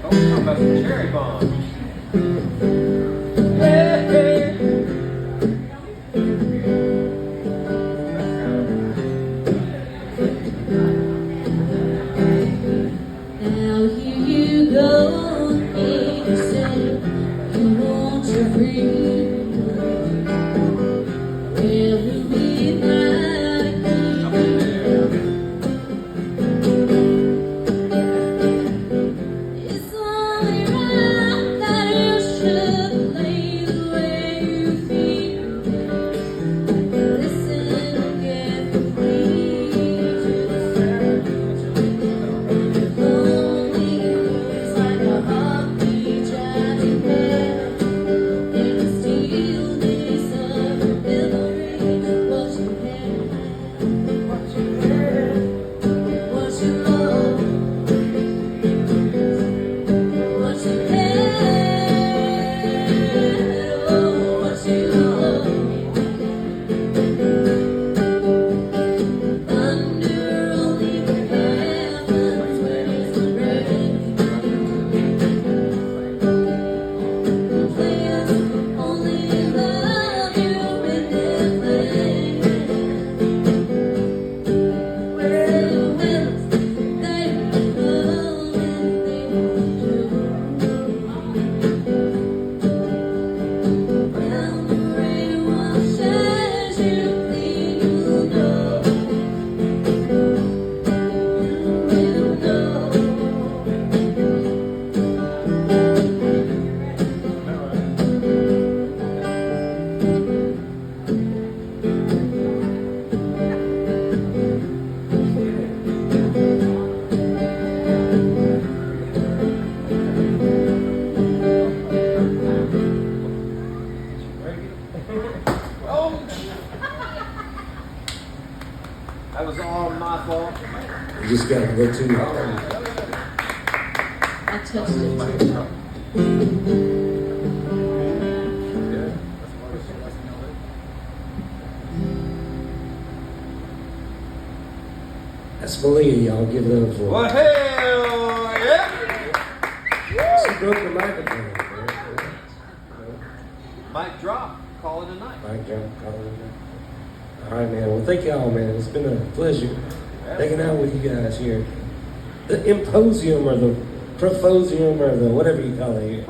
Talking about some cherry bombs. Now here you go, and you say you want your freedom. Well, we'll be right here. It's only right that you should play the way you feel. Listen carefully to the sound. It's like a heartbeat driving back in the stillness of a memory. What you had, what you had, what you love, what you had, oh, what you love. Thunder only happens when it's ready. Players only love you when they're playing. Well, the winners, they love when they do. When the rain washes you clean, you'll know. You'll know. Oh! That was all my fault. You just got to go too hard. I touched it too. That's Malia, y'all. Give it up for Well, her. hell yeah! She broke the microphone. Mic drop. Call it a night. Mic drop. All right, man. Well, thank y'all, man. It's been a pleasure hanging out with you guys here. The imposium or the proposium or the whatever you call it here.